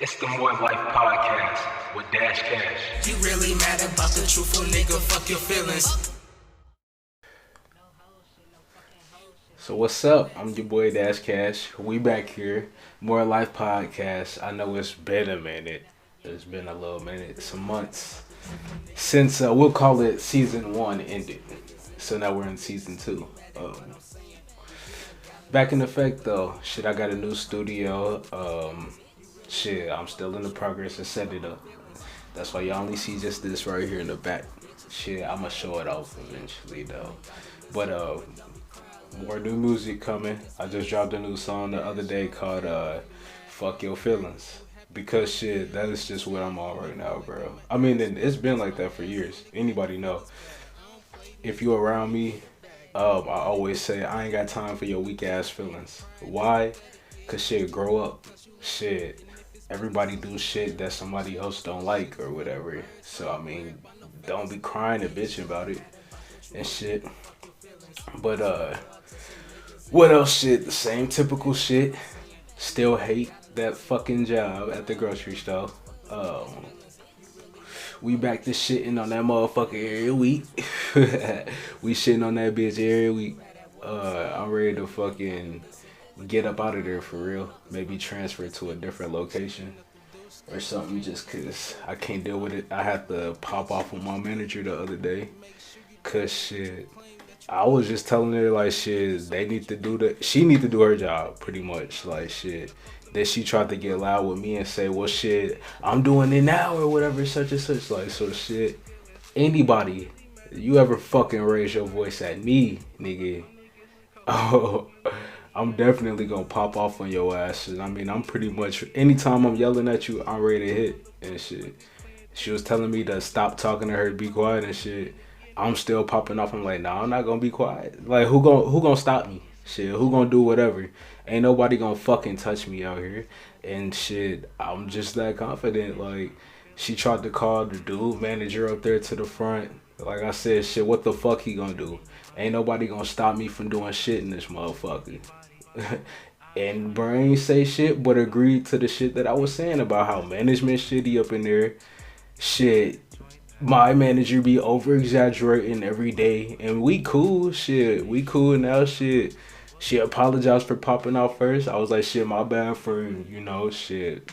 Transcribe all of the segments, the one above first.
It's the More Life Podcast with Dash Cash. You really mad about the truthful nigga, fuck your feelings. So what's up? I'm your boy Dash Cash. We back here, More Life Podcast. I know it's been a minute. It's been a little minute, some months since we'll call it season 1 ended. So now we're in season 2. Back in effect though. Shit, I got a new studio. Shit, I'm still in the progress of setting it up. That's why y'all only see just this right here in the back. Shit, I'ma show it off eventually though. But more new music coming. I just dropped a new song the other day called Fuck Your Feelings. Because shit, that is just what I'm on right now, bro. I mean, it's been like that for years. Anybody know. If you around me, I always say I ain't got time for your weak ass feelings. Why? Cause shit, grow up. Shit. Everybody do shit that somebody else don't like or whatever. So I mean, don't be crying and bitching about it and shit. But what else shit? The same typical shit. Still hate that fucking job at the grocery store. We back to shitting on that motherfucker every week. We shitting on that bitch every week. I'm ready to fucking get up out of there for real. Maybe transfer to a different location or something just cause I can't deal with it. I had to pop off with my manager the other day. Cause shit, I was just telling her like shit, they need to do she need to do her job pretty much. Like shit. Then she tried to get loud with me and say, well shit, I'm doing it now or whatever, such and such. Like so shit. Anybody, you ever fucking raise your voice at me, nigga. Oh, I'm definitely gonna pop off on your ass. I mean, I'm pretty much anytime I'm yelling at you, I'm ready to hit and shit. She was telling me to stop talking to her, be quiet and shit. I'm still popping off. I'm like, nah, I'm not gonna be quiet. Like, who gonna stop me? Shit, who gonna do whatever? Ain't nobody gonna fucking touch me out here. And shit, I'm just that confident. Like, she tried to call the dude manager up there to the front. Like I said, shit, what the fuck he gonna do? Ain't nobody gonna stop me from doing shit in this motherfucker. And bro ain't say shit but agreed to the shit that I was saying about how management shitty up in there. Shit, my manager be over exaggerating every day and we cool. Shit, we cool now. Shit, she apologized for popping out first. I was like, shit, my bad for, shit,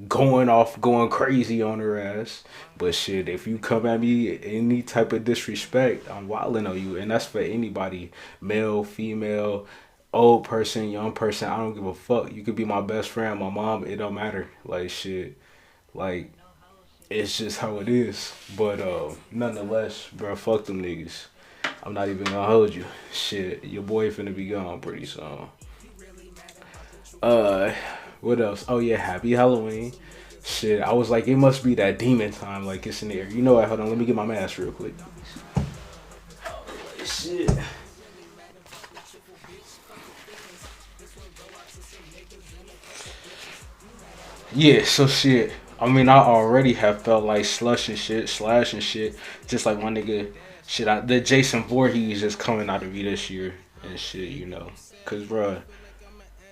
going crazy on her ass. But shit, if you come at me any type of disrespect, I'm wilding on you. And that's for anybody, male, female, old person, young person. I don't give a fuck. You could be my best friend, my mom, it don't matter. Like shit, like it's just how it is. But nonetheless, bro, fuck them niggas. I'm not even gonna hold you. Shit, your boy finna be gone pretty soon. Uh, what else? Oh yeah, happy Halloween. Shit, I was like, it must be that demon time, like it's in the air. You know what? Hold on, let me get my mask real quick. Shit. Yeah, so shit. I mean, I already have felt like slash and shit. Just like my nigga, shit, the Jason Voorhees is coming out of me this year and shit, Cause, bruh,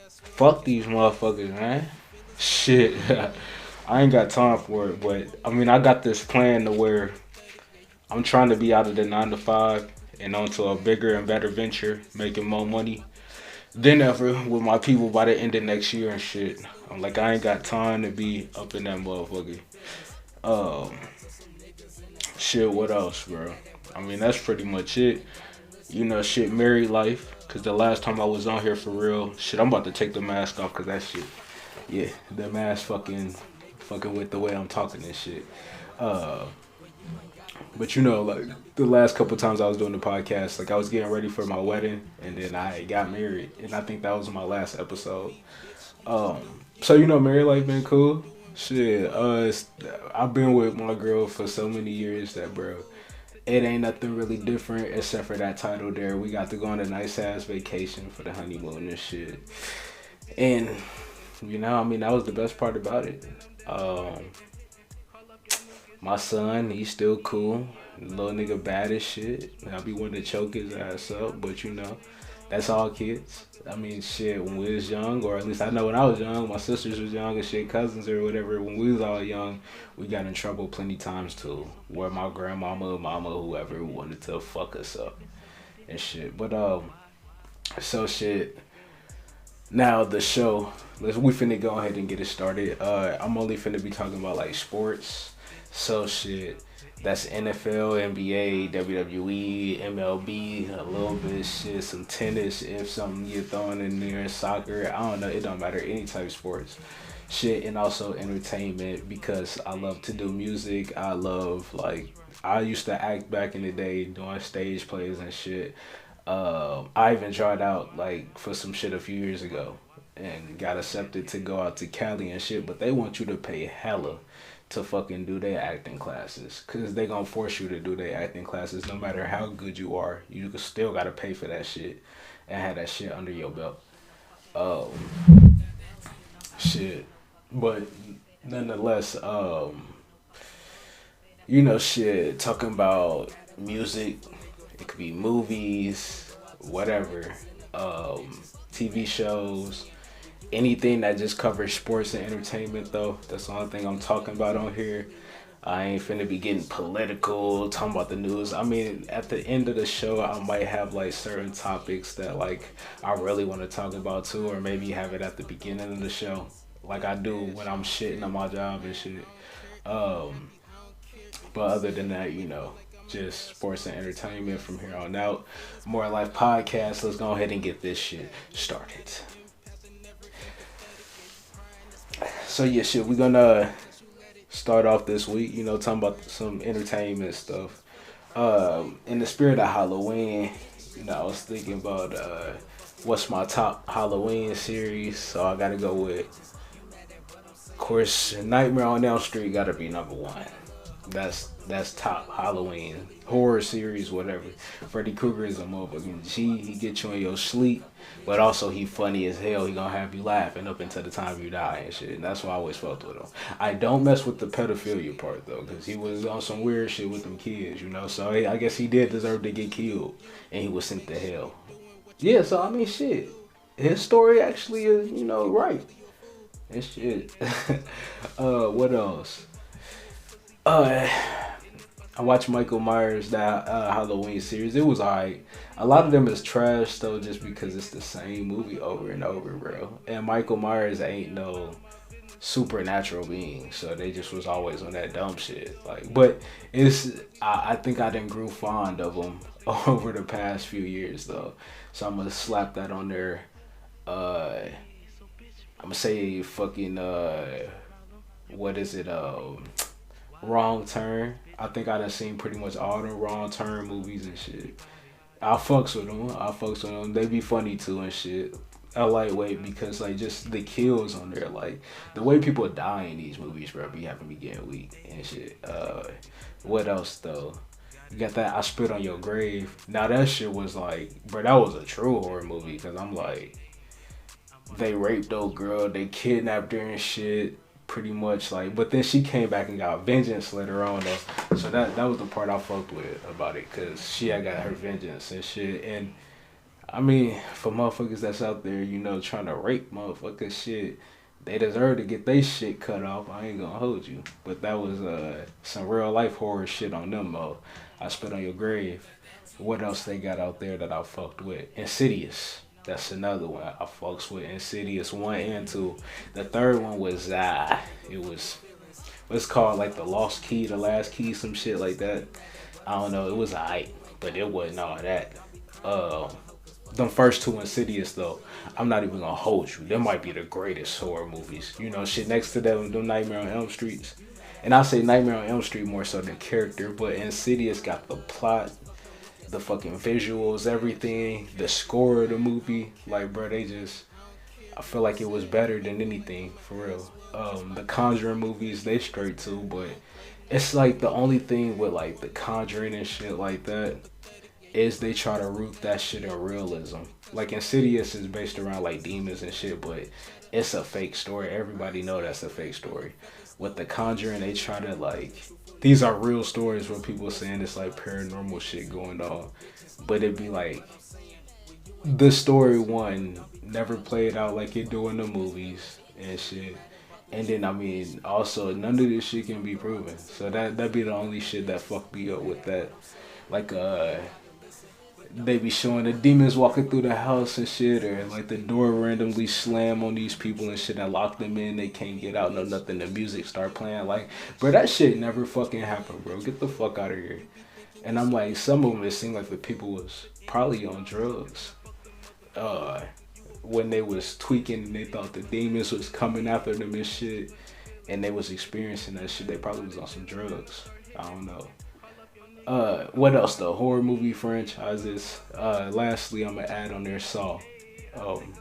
fuck these motherfuckers, man. Shit. I ain't got time for it, but I mean, I got this plan to where I'm trying to be out of the 9 to 5 and onto a bigger and better venture, making more money than ever with my people by the end of next year and shit. I'm like, I ain't got time to be up in that motherfucker. Um, Shit, what else, bro? I mean, that's pretty much it. Shit, married life. Cause the last time I was on here for real, shit, I'm about to take the mask off. Cause that shit, yeah, the mask fucking with the way I'm talking and shit. Uh, but like the last couple times I was doing the podcast, like I was getting ready for my wedding, and then I got married, and I think that was my last episode. Um, so married life been cool. Shit, I've been with my girl for so many years that bro, it ain't nothing really different except for that title there. We got to go on a nice ass vacation for the honeymoon and shit. And I mean that was the best part about it. Um, my son, he's still cool. Little nigga bad as shit. I be wanting to choke his ass up, but That's all kids. I mean, shit, when we was young, or at least I know when I was young, my sisters was young and shit, cousins or whatever, when we was all young, we got in trouble plenty times too. Where my grandmama, mama, whoever wanted to fuck us up and shit. But, so shit. Now the show, we finna go ahead and get it started. I'm only finna be talking about like sports. So shit. That's NFL, NBA, WWE, MLB, a little bit of shit, some tennis if something get thrown in there, soccer, I don't know, it don't matter, any type of sports. Shit, and also entertainment because I love to do music. I love, like, I used to act back in the day doing stage plays and shit. I even tried out, like, for some shit a few years ago and got accepted to go out to Cali and shit, but they want you to pay hella to fucking do their acting classes because they gonna force you to do their acting classes no matter how good you are. You still gotta pay for that shit and have that shit under your belt. Shit. But nonetheless, shit, talking about music, it could be movies, whatever, TV shows, anything that just covers sports and entertainment though. That's the only thing I'm talking about on here. I ain't finna be getting political, talking about the news. I mean, at the end of the show, I might have like certain topics that like I really want to talk about too, or maybe have it at the beginning of the show, like I do when I'm shitting on my job and shit. But other than that, just sports and entertainment from here on out. More Life Podcast. Let's go ahead and get this shit started. So yeah, shit, we're gonna start off this week, talking about some entertainment stuff. In the spirit of Halloween, I was thinking about what's my top Halloween series. So I gotta go with, of course, Nightmare on Elm Street gotta be number one. That's top Halloween horror series, whatever. Freddy Krueger is a motherfucking G. He get you in your sleep, but also he funny as hell. He gonna have you laughing up until the time you die and shit. And that's why I always fucked with him. I don't mess with the pedophilia part though, because he was on some weird shit with them kids, So I guess he did deserve to get killed, and he was sent to hell. Yeah, so I mean, shit. His story actually is, right. And shit. What else? I watched Michael Myers that Halloween series. It was alright. A lot of them is trash though, just because it's the same movie over and over, bro. And Michael Myers ain't no supernatural being, so they just was always on that dumb shit. Like, but I think I done grew fond of them over the past few years though. So I'm gonna slap that on there. I'm gonna say fucking what is it? Wrong Turn. I think I done seen pretty much all the Wrong Turn movies and shit. I fucks with them. They be funny too and shit. I lightweight because like just the kills on there, like the way people die in these movies, bro, be having me getting weak and shit. What else though? You got that I Spit on Your Grave. Now that shit was like, bro, that was a true horror movie because I'm like, they raped old girl, they kidnapped her and shit. Pretty much like, but then she came back and got vengeance later on though. So that was the part I fucked with about it, cause she had got her vengeance and shit. And I mean, for motherfuckers that's out there, trying to rape motherfuckers, shit, they deserve to get they shit cut off. I ain't gonna hold you, but that was some real life horror shit on them though. I Spit on Your Grave. What else they got out there that I fucked with? Insidious. That's another one. I fucks with Insidious 1 and 2. The third one was, it was, what's called like The Lost Key, The Last Key, some shit like that. I don't know. It was alright, but it wasn't all that. Them first two Insidious though, I'm not even gonna hold you. They might be the greatest horror movies. Shit next to them Nightmare on Elm Streets. And I say Nightmare on Elm Street more so than character, but Insidious got the plot, the fucking visuals, everything, the score of the movie. Like, bro, I feel like it was better than anything, for real. The Conjuring movies, they straight too, but it's like the only thing with like the Conjuring and shit like that is they try to root that shit in realism. Like Insidious is based around like demons and shit, but it's a fake story. Everybody know that's a fake story. With the Conjuring, they try to like, these are real stories where people saying it's like paranormal shit going on, but it'd be like the story one never played out like it do in the movies and shit. And then I mean, also none of this shit can be proven. So that be the only shit that fucked me up with that. Like they be showing the demons walking through the house and shit, or like the door randomly slam on these people and shit and lock them in. They can't get out, no nothing. The music start playing. Like, bro, that shit never fucking happened, bro. Get the fuck out of here. And I'm like, some of them, it seemed like the people was probably on drugs. Uh, when they was tweaking and they thought the demons was coming after them and shit, and they was experiencing that shit, they probably was on some drugs. I don't know. What else? The horror movie franchises. Lastly, I'm gonna add on there Saw. Um,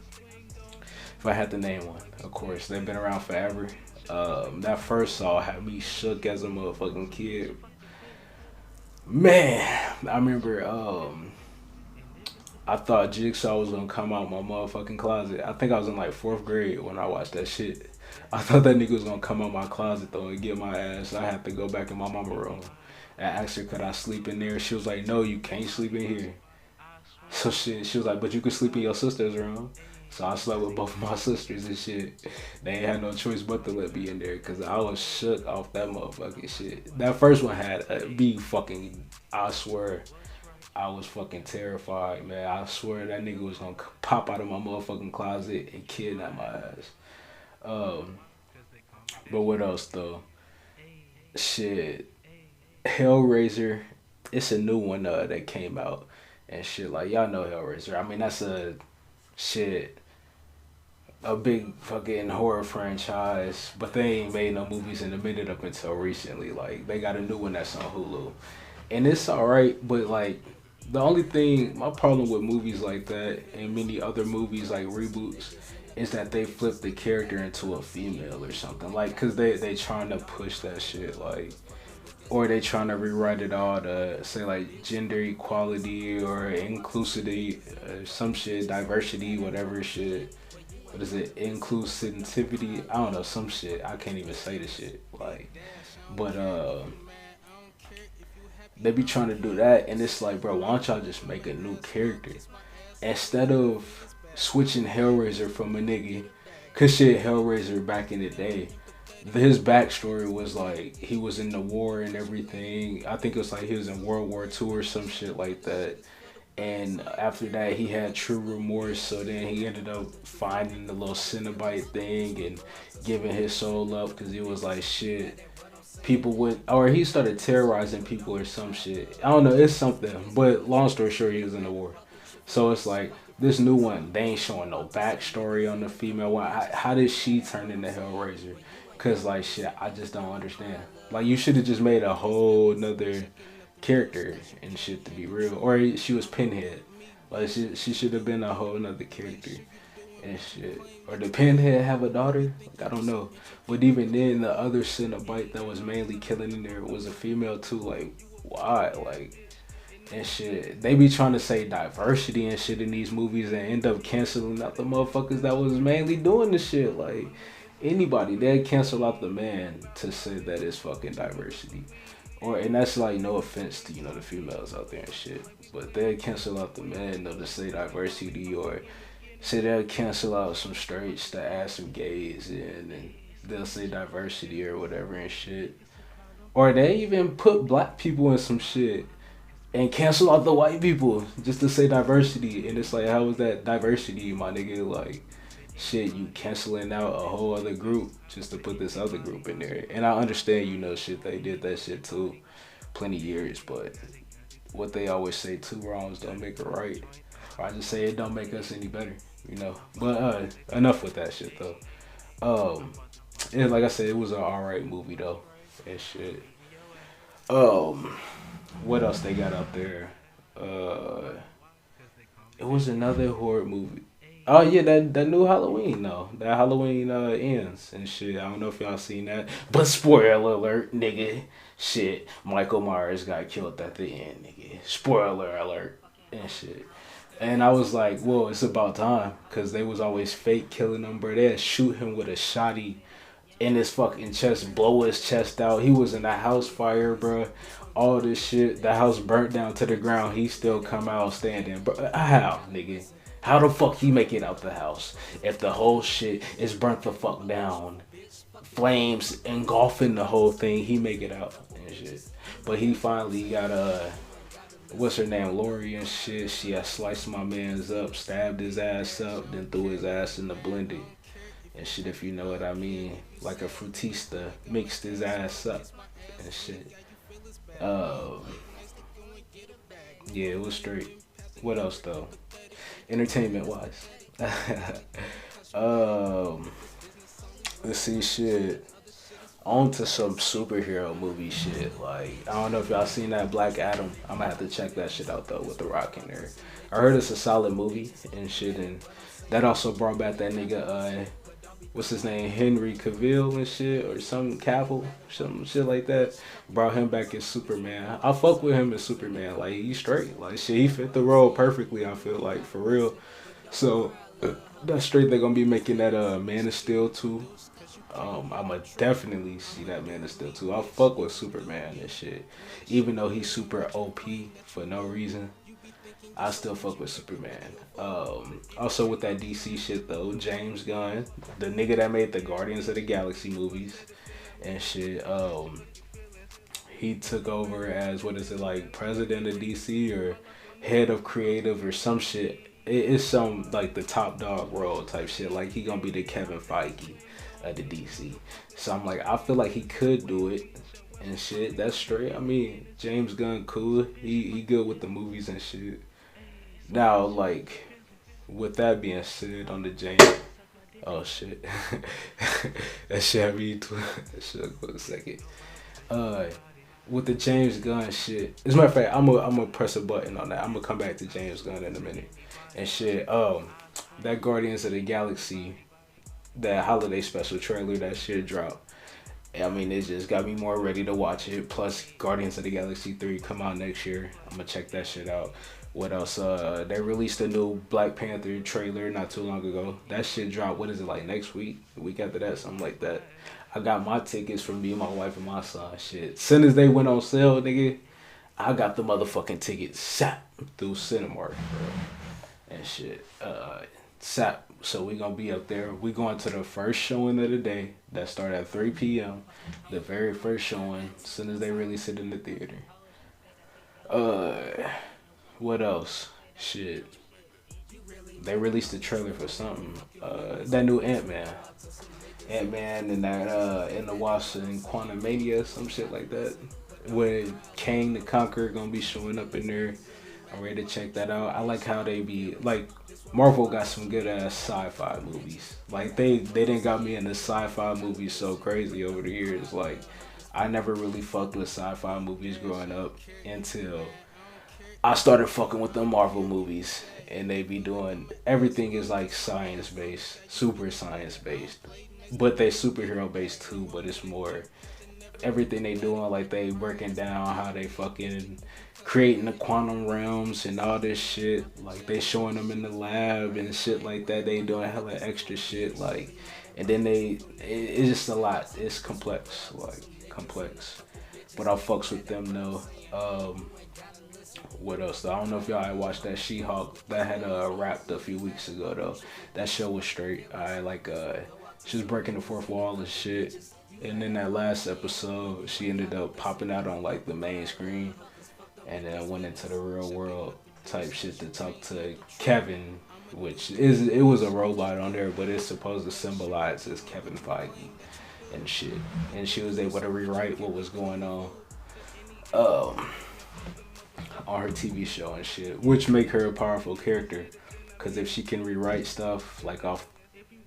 if I had to name one, of course, they've been around forever. That first Saw had me shook as a motherfucking kid. Man, I remember. I thought Jigsaw was gonna come out my motherfucking closet. I think I was in like fourth grade when I watched that shit. I thought that nigga was gonna come out my closet though and get my ass. I had to go back in my mama room and asked her could I sleep in there. She was like, no, you can't sleep in here. So shit, she was like, but you can sleep in your sister's room. So I slept with both of my sisters and shit. They ain't had no choice but to let me in there because I was shook off that motherfucking shit. That first one had me fucking, I swear, I was fucking terrified, man. I swear that nigga was gonna pop out of my motherfucking closet and kidnap my ass. Um, but what else though? Shit. Hellraiser, it's a new one that came out and shit. Like y'all know Hellraiser. I mean that's a shit a big fucking horror franchise, but they ain't made no movies in a minute up until recently. Like they got a new one that's on Hulu, and it's alright. But like the only thing, my problem with movies like that and many other movies like reboots is that they flip the character into a female or something. Like, cause they trying to push that shit like or they trying to rewrite it all to say like gender equality or inclusivity, some shit, diversity, whatever shit. What is it? Inclusivity? I don't know, some shit. I can't even say the shit. Like, but they be trying to do that, and it's like, bro, why don't y'all just make a new character instead of switching Hellraiser from a nigga? Cause shit, Hellraiser back in the day, his backstory was like he was in the war and everything. I think it was like he was in World War II or some shit like that. And after that, he had true remorse. So then he ended up finding the little Cenobite thing and giving his soul up because he was like, shit. People would, or he started terrorizing people or some shit. I don't know, it's something. But long story short, he was in the war. So it's like this new one, they ain't showing no backstory on the female one. How did she turn into Hellraiser? Cause like shit, I just don't understand. Like you should have just made a whole nother character and shit to be real. Or she was Pinhead. Like she should have been a whole nother character and shit. Or did Pinhead have a daughter? Like, I don't know. But even then, the other Cenobite that was mainly killing in there was a female too. Like why? Like and shit. They be trying to say diversity and shit in these movies and end up canceling out the motherfuckers that was mainly doing the shit. Like anybody, they'd cancel out the man to say that it's fucking diversity. Or and that's like no offense to, the females out there and shit. But they'd cancel out the man though to say diversity, or say they'll cancel out some straights to add some gays in, and they'll say diversity or whatever and shit. Or they even put black people in some shit and cancel out the white people just to say diversity. And it's like, how is that diversity, my nigga? Like, shit, you canceling out a whole other group just to put this other group in there. And I understand, shit, they did that shit too, plenty years. But what they always say, two wrongs don't make it right. Or I just say it don't make us any better, But enough with that shit though. And like I said, it was an alright movie though, and shit. What else they got out there? It was another horror movie. Oh yeah, that new Halloween though. That Halloween ends and shit. I don't know if y'all seen that, but spoiler alert, nigga. Shit, Michael Myers got killed at the end, nigga. Spoiler alert and shit. And I was like, well, it's about time, cause they was always fake killing him, bro. They'd shoot him with a shotty in his fucking chest, blow his chest out. He was in a house fire, bro. All this shit, the house burnt down to the ground. He still come out standing, bro. How, nigga? How the fuck he make it out the house if the whole shit is burnt the fuck down? Flames engulfing the whole thing. He make it out and shit. But he finally got what's her name, Lori and shit. She had sliced my man's up, stabbed his ass up, then threw his ass in the blender and shit. If you know what I mean, like a frutista, mixed his ass up and shit. Um, yeah, it was straight. What else though? Entertainment wise. um, let's see shit. On to some superhero movie shit. Like, I don't know if y'all seen that Black Adam. I'm gonna have to check that shit out though with The Rock in there. I heard it's a solid movie and shit, and that also brought back that nigga, what's his name, Henry Cavill and shit, or some Cavill, some shit like that. Brought him back as Superman. I fuck with him as Superman. Like, he's straight. Like, shit, he fit the role perfectly, I feel like, for real. So, that's straight. They're gonna be making that Man of Steel too. I'ma definitely see that Man of Steel too. I fuck with Superman and shit. Even though he's super OP for no reason, I still fuck with Superman. Also with that DC shit though, James Gunn, the nigga that made the Guardians of the Galaxy movies and shit, he took over as, what is it, like president of DC or head of creative or some shit. It's some like the top dog role type shit. Like, he gonna be the Kevin Feige of the DC. So I'm like, I feel like he could do it and shit. That's straight. I mean, James Gunn cool. He good with the movies and shit. Now, like, with that being said, on the James, oh shit, that shit had me that shit for a second. With the James Gunn shit, as a matter of fact, I'm gonna press a button on that. I'm gonna come back to James Gunn in a minute and shit. That Guardians of the Galaxy, that holiday special trailer, that shit dropped. I mean, it just got me more ready to watch it. Plus, Guardians of the Galaxy 3 come out next year. I'm gonna check that shit out. What else? They released a new Black Panther trailer not too long ago. That shit dropped, what is it, like next week? The week after that, something like that. I got my tickets from me, my wife, and my son. Shit. As soon as they went on sale, nigga, I got the motherfucking tickets sat through Cinemark, bro. And shit. Sat. So we gonna be up there. We going to the first showing of the day. That started at 3 p.m. The very first showing, as soon as they release it in the theater. What else? Shit. They released the trailer for something. That new Ant-Man. Ant-Man and that in the Wasp and Quantumania, some shit like that. Where Kang the Conqueror gonna be showing up in there. I'm ready to check that out. I like how they be like, Marvel got some good ass sci-fi movies. Like, they didn't got me into sci-fi movies so crazy over the years. Like, I never really fucked with sci-fi movies growing up until I started fucking with the Marvel movies, and they be doing, everything is like science based, super science based, but they superhero based too. But it's more everything they doing, like they breaking down how they fucking creating the quantum realms and all this shit. Like, they showing them in the lab and shit like that. They doing hella extra shit, like, and then it's just a lot. It's complex, like complex. But I fucks with them though. What else though? I don't know if y'all watched that She-Hulk that had wrapped a few weeks ago though. That show was straight. I like she was breaking the fourth wall and shit. And then that last episode, she ended up popping out on like the main screen, and then went into the real world type shit to talk to Kevin, which it was a robot on there, but it's supposed to symbolize as Kevin Feige and shit. And she was able to rewrite what was going on her TV show and shit, which make her a powerful character. Cause if she can rewrite stuff like off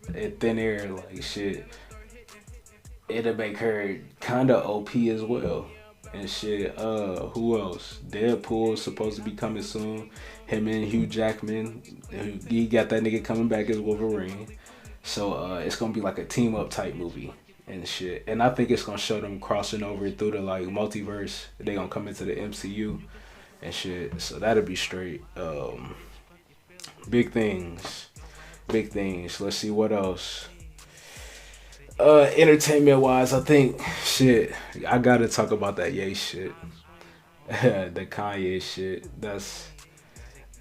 thin air, like shit, it'll make her kinda OP as well. And shit, who else? Deadpool's supposed to be coming soon. Him and Hugh Jackman, he got that nigga coming back as Wolverine. So it's gonna be like a team up type movie and shit. And I think it's gonna show them crossing over through the like multiverse. They gonna come into the MCU and shit. So that'll be straight. Big things. Let's see what else. Entertainment wise, I think shit, I gotta talk about that Ye shit. The Kanye shit.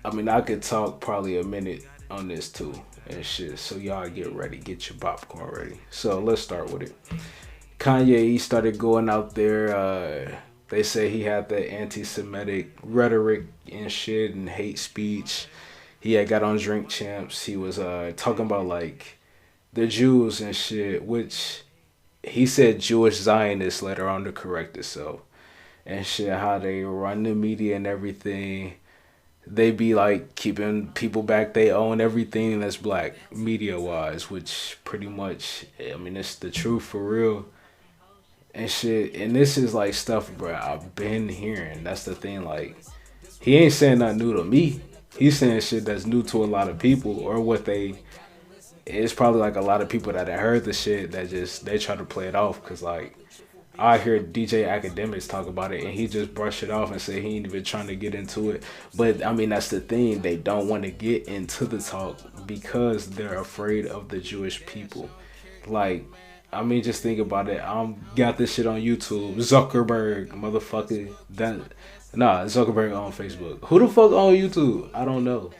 I mean, I could talk probably a minute on this too and shit. So y'all get ready, get your popcorn ready. So let's start with it. Kanye, he started going out there. They say he had the anti-Semitic rhetoric and shit and hate speech. He had got on Drink Champs. He was talking about like the Jews and shit, which he said Jewish Zionists later on to correct itself and shit. How they run the media and everything. They be like keeping people back. They own everything that's black media wise, which pretty much, I mean, it's the truth for real and shit. And this is like stuff, bro, I've been hearing. That's the thing. Like, he ain't saying nothing new to me. He's saying shit that's new to a lot of people, or what they. It's probably like a lot of people that have heard the shit that just they try to play it off. Cause like I hear DJ Academics talk about it, and he just brushed it off and said he ain't even trying to get into it. But I mean, that's the thing. They don't want to get into the talk because they're afraid of the Jewish people. Like, I mean, just think about it. Got this shit on YouTube. Zuckerberg, motherfucker. Zuckerberg on Facebook. Who the fuck on YouTube? I don't know.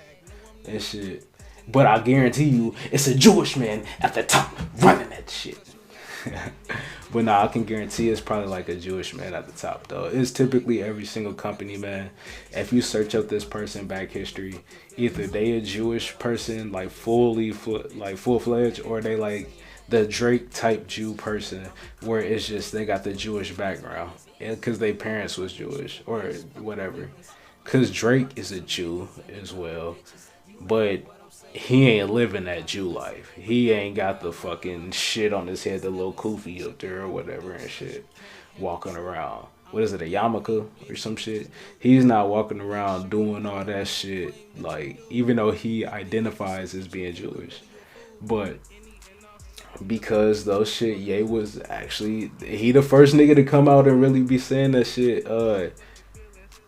And shit. But I guarantee you, it's a Jewish man at the top running that shit. But nah, I can guarantee it's probably like a Jewish man at the top, though. It's typically every single company, man. If you search up this person back history, either they a Jewish person, like full-fledged, or they like the Drake type Jew person, where it's just they got the Jewish background, because their parents was Jewish or whatever. Because Drake is a Jew as well, but he ain't living that Jew life. He ain't got the fucking shit on his head, the little kufi up there or whatever and shit, walking around. What is it, a yarmulke or some shit? He's not walking around doing all that shit, like, even though he identifies as being Jewish. But because those shit, Ye was actually, he the first nigga to come out and really be saying that shit.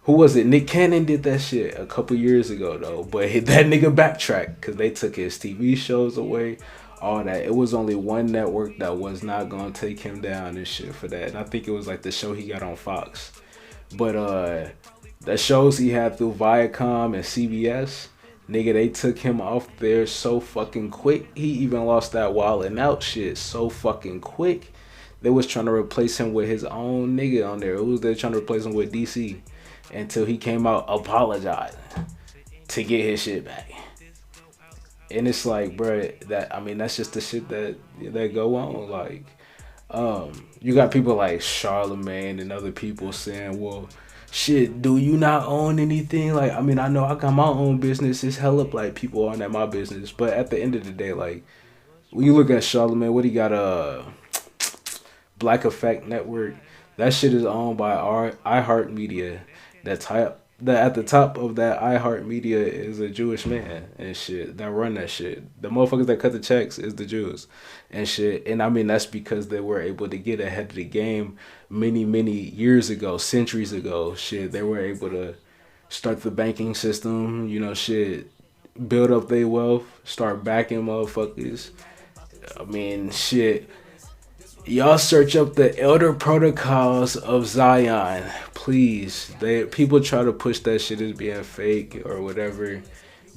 Who was it? Nick Cannon did that shit a couple years ago, though. But that nigga backtracked because they took his TV shows away, all that. It was only one network that was not going to take him down and shit for that. And I think it was like the show he got on Fox. But the shows he had through Viacom and CBS, nigga, they took him off there so fucking quick. He even lost that Wild 'N Out shit so fucking quick. They was trying to replace him with his own nigga on there. They trying to replace him with DC. Until he came out apologizing to get his shit back. And it's like, bro, that's just the shit that go on. Like, you got people like Charlemagne and other people saying, well, shit, do you not own anything? Like, I mean, I know I got my own business. It's hella like people aren't at my business. But at the end of the day, like, when you look at Charlemagne, what he got, Black Effect Network, that shit is owned by our iHeartMedia. At the top of that iHeartMedia is a Jewish man and shit that run that shit. The motherfuckers that cut the checks is the Jews and shit. And I mean, that's because they were able to get ahead of the game many years ago, centuries ago. Shit, they were able to start the banking system, shit, build up their wealth, start backing motherfuckers. I mean, shit. Y'all search up the Elder Protocols of Zion, please. People try to push that shit as being fake or whatever,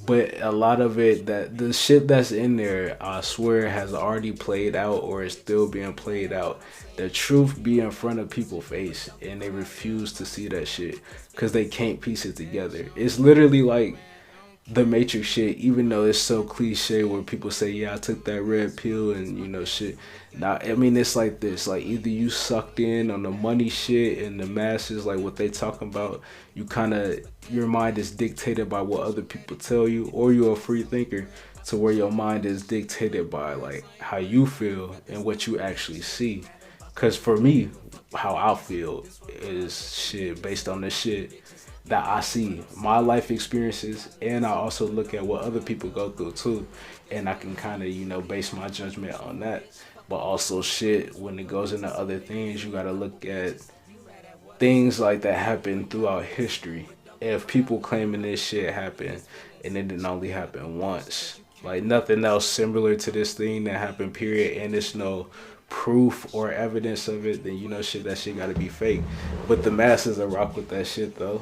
but a lot of it, that the shit that's in there, I swear, has already played out or is still being played out. The truth be in front of people's face, and they refuse to see that shit because they can't piece it together. It's literally like the Matrix shit, even though it's so cliche where people say, yeah, I took that red pill and shit. Now, I mean, it's like this, like either you sucked in on the money shit and the masses, like what they talking about, your mind is dictated by what other people tell you, or you're a free thinker to where your mind is dictated by like how you feel and what you actually see. Cause for me, how I feel is shit based on the shit that I see, my life experiences, and I also look at what other people go through too, and I can kind of base my judgment on that. But also shit, when it goes into other things, you gotta look at things like that happen throughout history. If people claiming this shit happened and it didn't only happen once, like nothing else similar to this thing that happened, period, and there's no proof or evidence of it, then that shit gotta be fake. But the masses are rock with that shit though.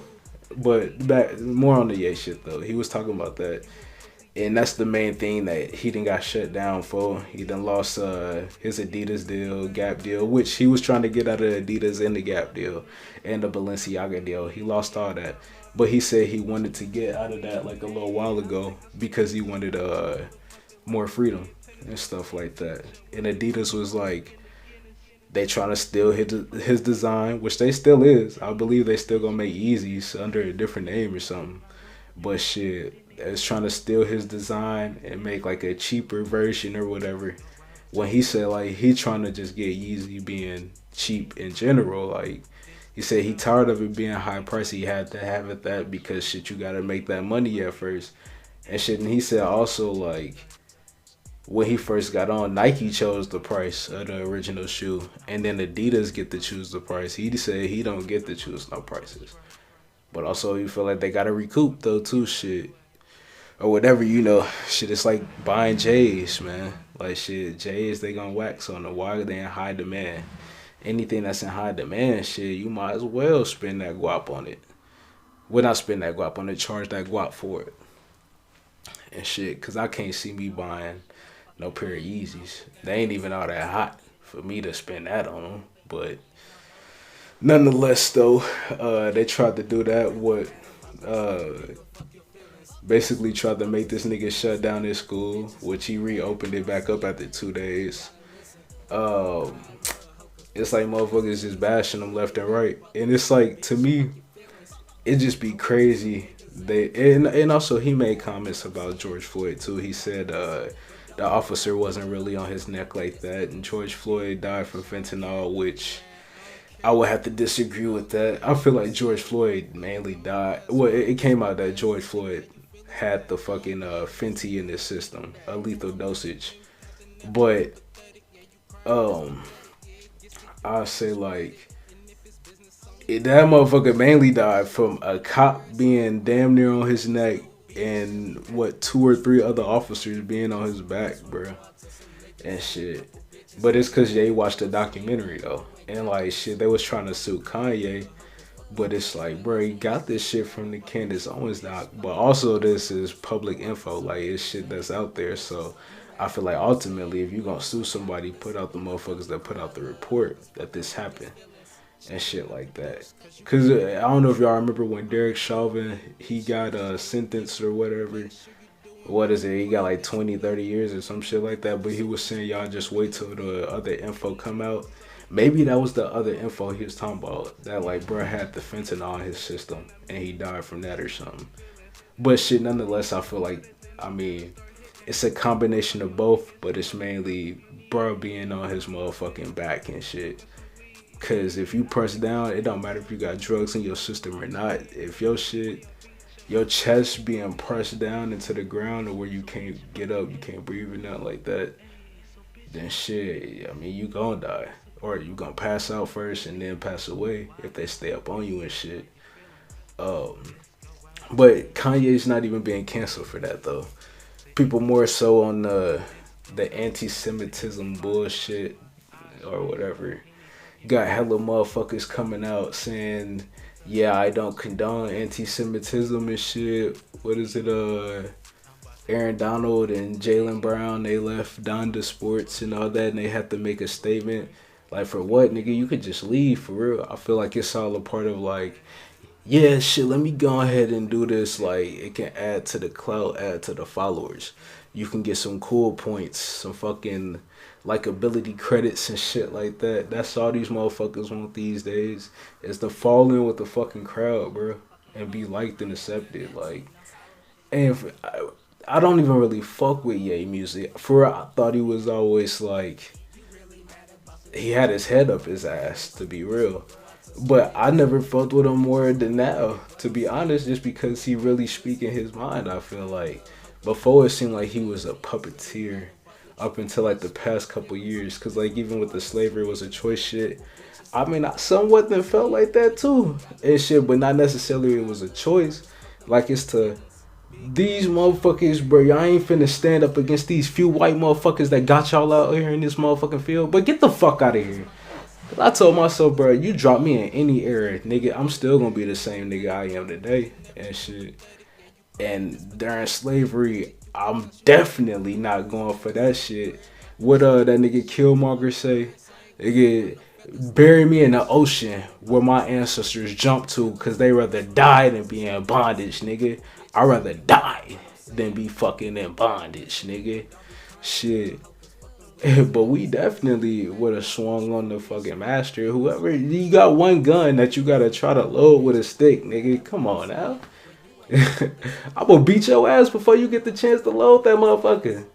But back more on the Ye shit though. He was talking about that. And that's the main thing that he done got shut down for. He done lost his Adidas deal, Gap deal, which he was trying to get out of Adidas and the Gap deal and the Balenciaga deal. He lost all that. But he said he wanted to get out of that like a little while ago because he wanted more freedom and stuff like that. And Adidas was like, they trying to steal his design, which they still is. I believe they still gonna make Yeezys under a different name or something. But shit, it's trying to steal his design and make like a cheaper version or whatever. When he said like he trying to just get Yeezy being cheap in general, like he said he tired of it being high price. He had to have it that because shit, you gotta make that money at first and shit. And he said also like when he first got on, Nike chose the price of the original shoe, and then Adidas get to choose the price. He said he don't get to choose no prices, but also you feel like they gotta recoup though too, shit or whatever, you know. Shit, it's like buying J's, man. Like shit, J's they gonna wax on the why they in high demand. Anything that's in high demand, shit, you might as well spend that guap on it. Well, not spend that guap on it, charge that guap for it and shit. Cause I can't see me buying no pair of Yeezys. They ain't even all that hot for me to spend that on them. But nonetheless, though, they tried to do that. Basically tried to make this nigga shut down his school, which he reopened it back up after 2 days. It's like motherfuckers just bashing them left and right, and it's like to me, it just be crazy. And also he made comments about George Floyd too. He said the officer wasn't really on his neck like that, and George Floyd died from fentanyl, which I would have to disagree with that. I feel like George Floyd mainly died. Well, it came out that George Floyd had the fucking Fenty in his system, a lethal dosage. But I say like that motherfucker mainly died from a cop being damn near on his neck and what 2 or 3 other officers being on his back, bro, and shit. But it's cause Ye watched the documentary though, and like shit, they was trying to sue Kanye, but it's like, bro, he got this shit from the Candace Owens doc, but also this is public info, like it's shit that's out there. So I feel like ultimately, if you gonna sue somebody, put out the motherfuckers that put out the report that this happened and shit like that. Cause I don't know if y'all remember when Derek Chauvin, he got sentenced or whatever. What is it? He got like 20, 30 years or some shit like that. But he was saying y'all just wait till the other info come out. Maybe that was the other info he was talking about. That like bro had the fentanyl in his system and he died from that or something. But shit, nonetheless, I feel like, I mean, it's a combination of both, but it's mainly bro being on his motherfucking back and shit. Cause if you press down, it don't matter if you got drugs in your system or not. If your shit, your chest being pressed down into the ground or where you can't get up, you can't breathe or nothing like that, then shit, I mean, you gonna die. Or you gonna pass out first and then pass away if they stay up on you and shit. But Kanye's not even being canceled for that though. People more so on the anti-Semitism bullshit or whatever. Got hella motherfuckers coming out saying, yeah, I don't condone anti-Semitism and shit. What is it? Aaron Donald and Jaylen Brown, they left Donda Sports and all that, and they had to make a statement. Like, for what, nigga? You could just leave, for real. I feel like it's all a part of, like, yeah, shit, let me go ahead and do this. Like, it can add to the clout, add to the followers. You can get some cool points, some fucking likability credits and shit like that. That's all these motherfuckers want these days, is to fall in with the fucking crowd, bro, and be liked and accepted. Like, and I don't even really fuck with Ye music. For real, I thought he was always like, he had his head up his ass, to be real. But I never fucked with him more than now, to be honest, just because he really speaking his mind. I feel like before it seemed like he was a puppeteer up until like the past couple years, because like even with the slavery was a choice shit, I mean, I somewhat then felt like that too and shit, but not necessarily it was a choice. Like, it's to these motherfuckers, bro, y'all ain't finna stand up against these few white motherfuckers that got y'all out here in this motherfucking field, but get the fuck out of here. I told myself, bro, you drop me in any era, nigga, I'm still gonna be the same nigga I am today and shit. And during slavery, I'm definitely not going for that shit. What that nigga Killmonger say? Nigga, bury me in the ocean where my ancestors jumped to because they rather die than be in bondage, nigga. I'd rather die than be fucking in bondage, nigga. Shit. But we definitely would have swung on the fucking master. Whoever, you got one gun that you gotta try to load with a stick, nigga. Come on now. I'm gonna beat your ass before you get the chance to load that motherfucker.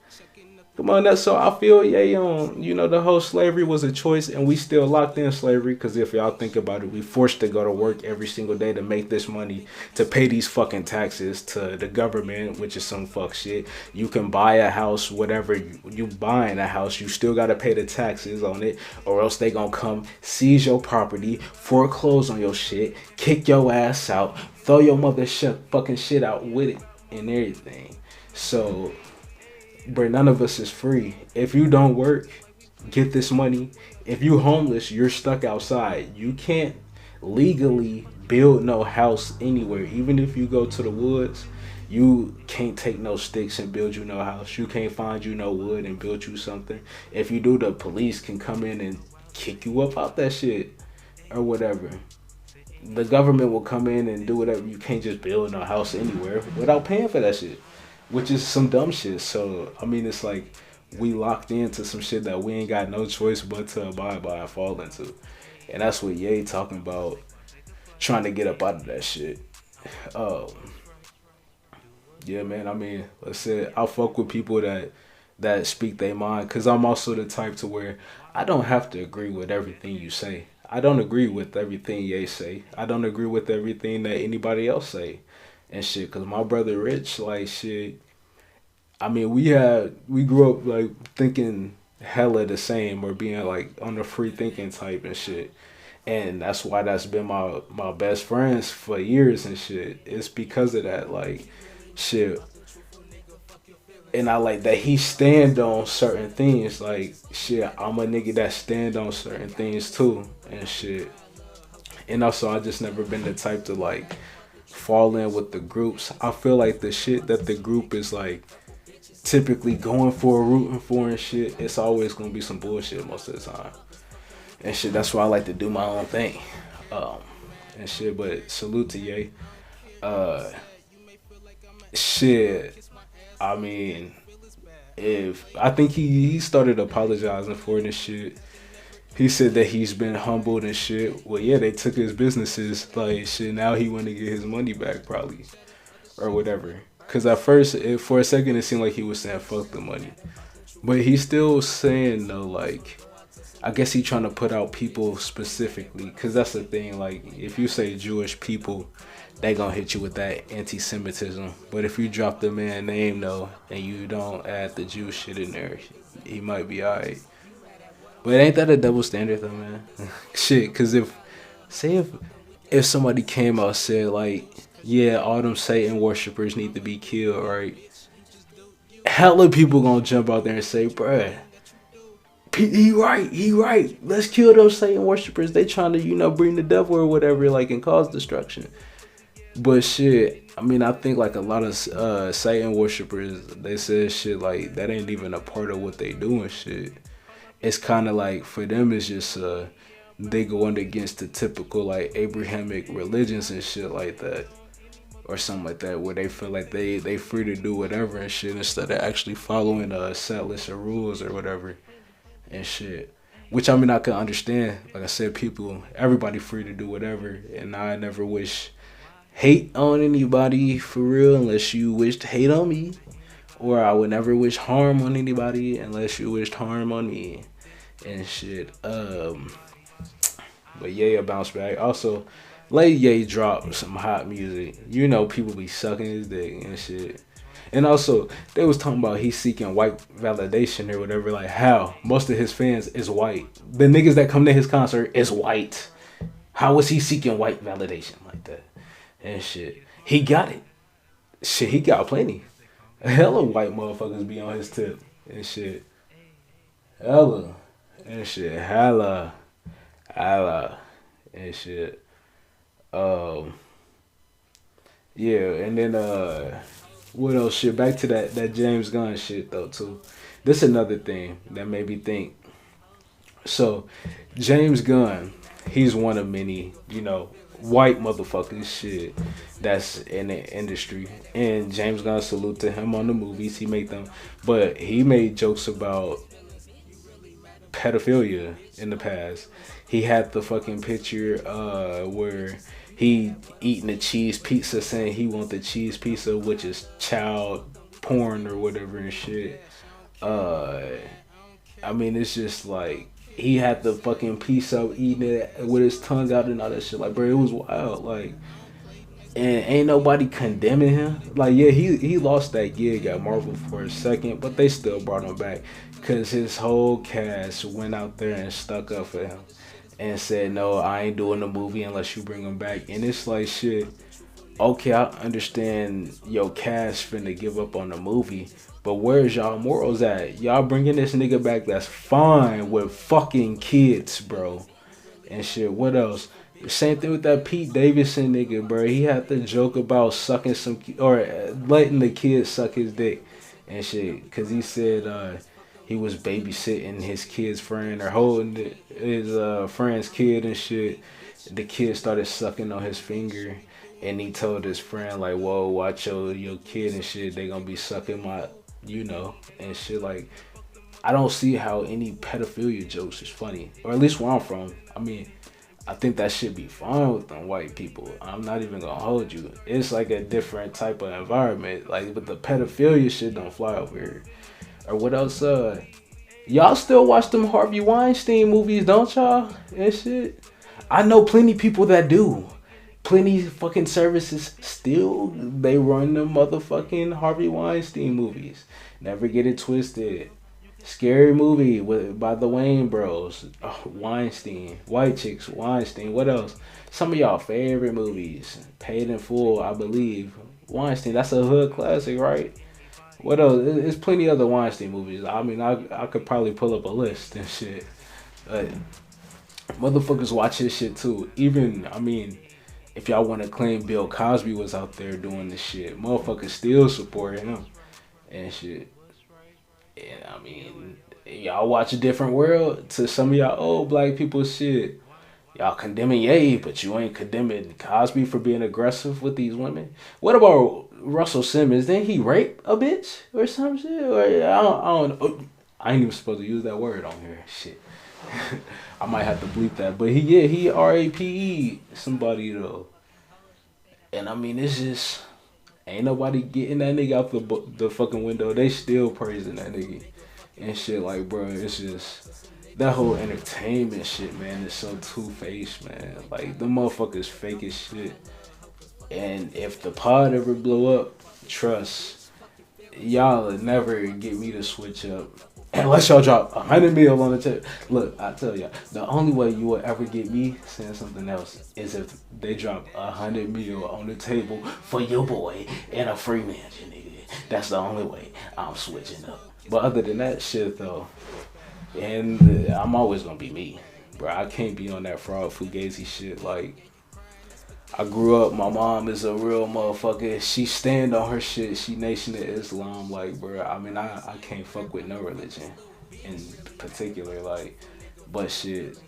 Come on, that's so I feel the whole slavery was a choice, and we still locked in slavery because if y'all think about it, we forced to go to work every single day to make this money to pay these fucking taxes to the government, which is some fuck shit. You can buy a house, whatever you buying a house, you still gotta pay the taxes on it, or else they gonna come seize your property, foreclose on your shit, kick your ass out, throw your mother fucking shit out with it and everything. So. But none of us is free. If you don't work, get this money. If you homeless, you're stuck outside. You can't legally build no house anywhere. Even if you go to the woods, you can't take no sticks and build you no house. You can't find you no wood and build you something. If you do, the police can come in and kick you up out that shit or whatever. The government will come in and do whatever. You can't just build no house anywhere without paying for that shit, which is some dumb shit. So I mean, it's like we locked into some shit that we ain't got no choice but to abide by and fall into, and that's what Ye talking about, trying to get up out of that shit. Um, yeah, man. I mean, let's say I fuck with people that speak their mind, cause I'm also the type to where I don't have to agree with everything you say. I don't agree with everything Ye say. I don't agree with everything that anybody else say and shit. Cause my brother Rich, like shit. I mean, we grew up like thinking hella the same or being like on the free thinking type and shit. And that's why that's been my best friends for years and shit. It's because of that, like shit. And I like that he stand on certain things. Like shit, I'm a nigga that stand on certain things too and shit. And also, I just never been the type to like fall in with the groups. I feel like the shit that the group is like typically going for, rooting for and shit, it's always gonna be some bullshit most of the time. And shit, that's why I like to do my own thing. Um, and shit, but salute to Ye. Uh, shit, I mean, if I think he started apologizing for this shit. He said that he's been humbled and shit. Well, yeah, they took his businesses, like shit. Now he want to get his money back, probably, or whatever. Cause at first, for a second, it seemed like he was saying fuck the money, but he's still saying though, like, I guess he trying to put out people specifically, cause that's the thing. Like, if you say Jewish people, they gonna hit you with that anti-Semitism. But if you drop the man name though, and you don't add the Jew shit in there, he might be alright. But ain't that a double standard though, man? Shit, cause say if somebody came out and said like, yeah, all them Satan worshippers need to be killed, right? Hella people gonna jump out there and say, bruh, he right. Let's kill those Satan worshippers. They trying to, bring the devil or whatever, like, and cause destruction. But shit, I mean, I think like a lot of Satan worshippers, they said shit like that ain't even a part of what they do and shit. It's kind of like for them, it's just they going against the typical like Abrahamic religions and shit like that, or something like that, where they feel like they free to do whatever and shit instead of actually following a set list of rules or whatever and shit. Which I mean, I can understand. Like I said, everybody free to do whatever, and I never wish hate on anybody for real unless you wished hate on me, or I would never wish harm on anybody unless you wished harm on me and shit. But yeah, bounce back. Also, let Ye drop some hot music. People be sucking his dick and shit. And also, they was talking about he's seeking white validation or whatever. Like, how? Most of his fans is white. The niggas that come to his concert is white. How was he seeking white validation like that? And shit. He got it. Shit, he got plenty. Hella white motherfuckers be on his tip and shit. Hella. And shit. Hella. And shit. Yeah, and then What else? Shit. Back to that James Gunn shit though too. This another thing that made me think. So, James Gunn, he's one of many, white motherfuckers shit that's in the industry. And James Gunn, salute to him on the movies. He made them. But he made jokes about pedophilia in the past. He had the fucking picture where he eating a cheese pizza saying he want the cheese pizza, which is child porn or whatever and shit. Uh I mean, it's just like he had the fucking piece of eating it with his tongue out and all that shit. Like, bro, it was wild. Like, and ain't nobody condemning him. Like, yeah, he lost that gig at Marvel for a second, but they still brought him back because his whole cast went out there and stuck up for him and said, "No, I ain't doing the movie unless you bring him back." And it's like, shit. Okay, I understand your cast finna give up on the movie, but where's y'all morals at? Y'all bringing this nigga back that's fine with fucking kids, bro. And shit, what else? Same thing with that Pete Davidson nigga, bro. He had to joke about sucking some, or letting the kid suck his dick and shit. Because he said he was babysitting his kid's friend or holding his friend's kid and shit. The kid started sucking on his finger. And he told his friend, like, whoa, watch your kid and shit. They gonna be sucking my, and shit. Like, I don't see how any pedophilia jokes is funny. Or at least where I'm from. I mean, I think that should be fine with them white people. I'm not even gonna hold you. It's like a different type of environment. Like, but the pedophilia shit don't fly over here. Or what else? Y'all still watch them Harvey Weinstein movies, don't y'all? And shit. I know plenty people that do. Plenty fucking services still, they run the motherfucking Harvey Weinstein movies. Never get it twisted. Scary movie by the Wayne Bros. Oh, Weinstein. White Chicks, Weinstein. What else? Some of y'all favorite movies. Paid in Full, I believe. Weinstein, that's a hood classic, right? What else? There's plenty other Weinstein movies. I mean, I could probably pull up a list and shit. Motherfuckers watch his shit too. Even, I mean, if y'all want to claim Bill Cosby was out there doing this shit, motherfuckers still support him and shit. And I mean, y'all watch A Different World. To some of y'all old black people shit, y'all condemning Ye, but you ain't condemning Cosby for being aggressive with these women. What about Russell Simmons? Didn't he rape a bitch or some shit? Or I don't know. I ain't even supposed to use that word on here. Shit. I might have to bleep that, but he RAPE somebody though, and I mean it's just ain't nobody getting that nigga out the fucking window. They still praising that nigga and shit. Like, bro, it's just that whole entertainment shit, man, is so two-faced, man. Like, the motherfuckers fake as shit. And if the pod ever blow up, trust y'all will never get me to switch up. Unless y'all drop 100 mil on the table. Look, I tell y'all, the only way you will ever get me saying something else is if they drop 100 mil on the table for your boy and a free mansion, nigga. That's the only way I'm switching up. But other than that shit, though, and I'm always gonna be me, bro. I can't be on that fraud fugazi shit. Like, I grew up, my mom is a real motherfucker. She stand on her shit. She Nation of Islam. Like, bro, I mean, I can't fuck with no religion in particular. Like, but shit,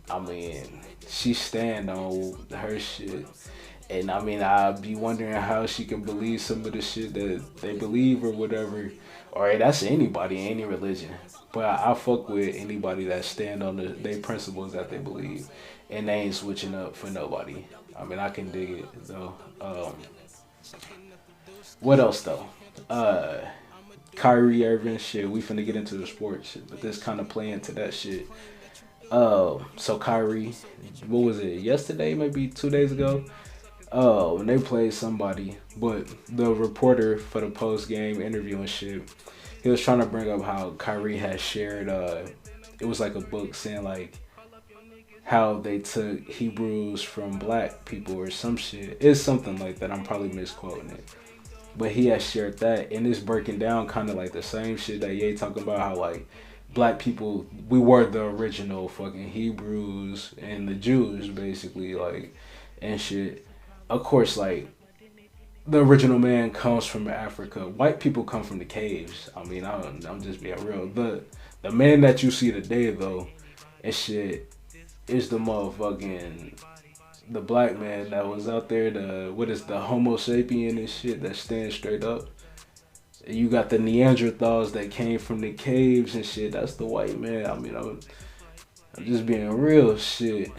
I mean, she stand on her shit. And I mean, I be wondering how she can believe some of the shit that they believe or whatever. Or that's anybody, any religion. But I fuck with anybody that stand on their principles that they believe. And they ain't switching up for nobody. I mean, I can dig it, though. What else, though? Kyrie Irving, shit, we finna get into the sports shit, but this kind of play into that shit. So Kyrie, what was it, yesterday, maybe 2 days ago? When they played somebody, but the reporter for the post-game interview and shit, he was trying to bring up how Kyrie had shared, it was like a book saying, like, how they took Hebrews from black people or some shit. It's something like that. I'm probably misquoting it. But he has shared that, and it's breaking down kind of like the same shit that Ye talking about, how like black people, we were the original fucking Hebrews and the Jews basically, like, and shit. Of course, like, the original man comes from Africa. White people come from the caves. I mean, I'm just being real. The man that you see today though, and shit, is the motherfucking the black man that was out there. The what is the Homo sapien and shit that stands straight up. You got the Neanderthals that came from the caves and shit. That's the white man. I mean, I'm just being real shit.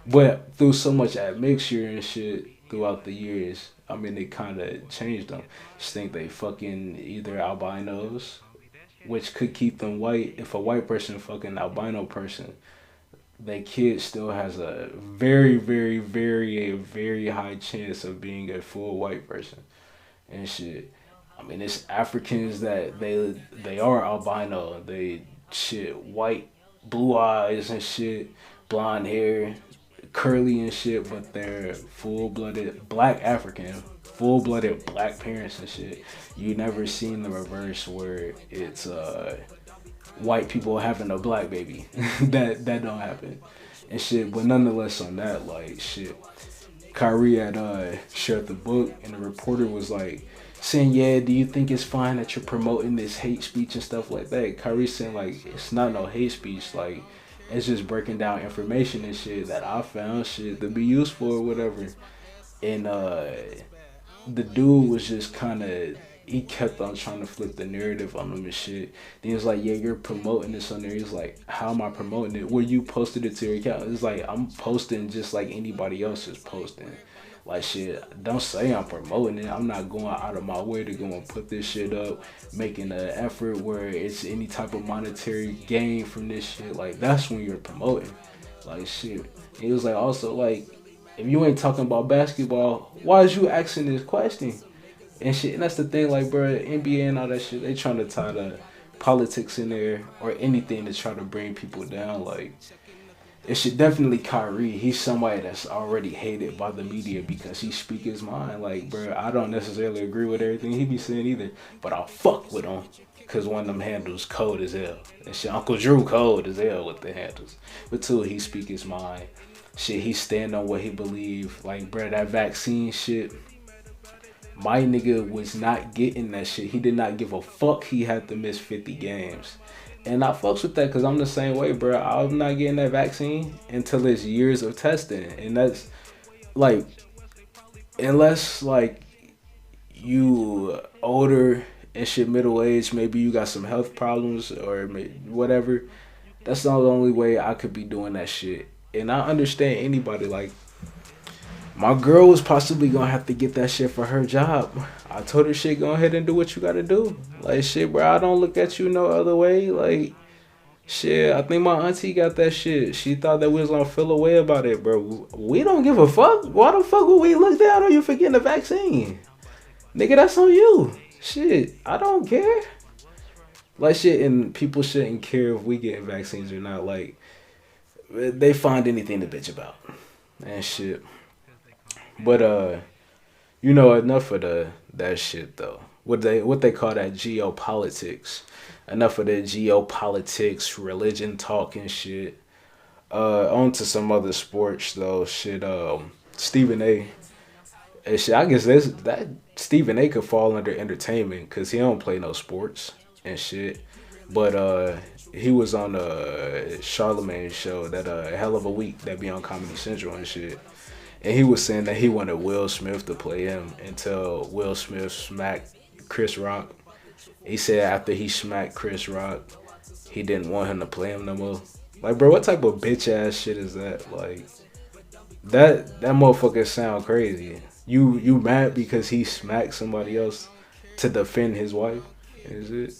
But through so much admixture and shit throughout the years, I mean, they kind of changed them. Just think they fucking either albinos, which could keep them white. If a white person fucking albino person, that kid still has a very high chance of being a full white person and shit. I mean, it's Africans that they are albino. They shit white, blue eyes and shit, blonde hair, curly and shit, but they're full blooded black African, full blooded black parents and shit. You never seen the reverse where it's white people having a black baby. that don't happen and shit. But nonetheless, on that, like shit, Kyrie had shared the book, and the reporter was like saying, "Yeah, do you think it's fine that you're promoting this hate speech and stuff like that?" Kyrie saying like, "It's not no hate speech, like it's just breaking down information and shit that I found shit to be useful or whatever." And the dude was just kind of, he kept on trying to flip the narrative on him and shit. Then he was like, "Yeah, you're promoting this on there." He's like, "How am I promoting it?" "Well, you posted it to your account." It's like, I'm posting just like anybody else is posting. Like shit, don't say I'm promoting it. I'm not going out of my way to go and put this shit up, making an effort where it's any type of monetary gain from this shit. Like that's when you're promoting. Like shit. He was like, also like, if you ain't talking about basketball, why is you asking this question? And shit, and that's the thing, like, bro, NBA and all that shit, they trying to tie the politics in there or anything to try to bring people down. Like, it should definitely Kyrie. He's somebody that's already hated by the media because he speak his mind. Like, bro, I don't necessarily agree with everything he be saying either, but I'll fuck with him because one of them handles cold as hell. And shit, Uncle Drew cold as hell with the handles. But two, he speak his mind. Shit, he stand on what he believe. Like, bro, that vaccine shit, my nigga was not getting that shit. He did not give a fuck he had to miss 50 games. And I fucks with that because I'm the same way, bro. I'm not getting that vaccine until it's years of testing. And that's, like, unless, like, you older and shit, middle age, maybe you got some health problems or whatever. That's not the only way I could be doing that shit. And I understand anybody, like, my girl was possibly gonna have to get that shit for her job. I told her, shit, go ahead and do what you gotta do. Like, shit, bro, I don't look at you no other way. Like, shit, I think my auntie got that shit. She thought that we was gonna feel a way about it, bro. We don't give a fuck. Why the fuck would we look down on you for getting the vaccine? Nigga, that's on you. Shit, I don't care. Like, shit, and people shouldn't care if we get vaccines or not. Like, they find anything to bitch about. And shit. But you know, enough of that shit though. What they call that geopolitics. Enough of that geopolitics, religion talk and shit. On to some other sports though. Shit, Stephen A. And shit, I guess that Stephen A could fall under entertainment because he don't play no sports and shit. But he was on a Charlemagne show that Hell of a Week that be on Comedy Central and shit. And he was saying that he wanted Will Smith to play him until Will Smith smacked Chris Rock. He said after he smacked Chris Rock, he didn't want him to play him no more. Like, bro, what type of bitch ass shit is that? Like, that motherfucker sound crazy. You mad because he smacked somebody else to defend his wife? Is it?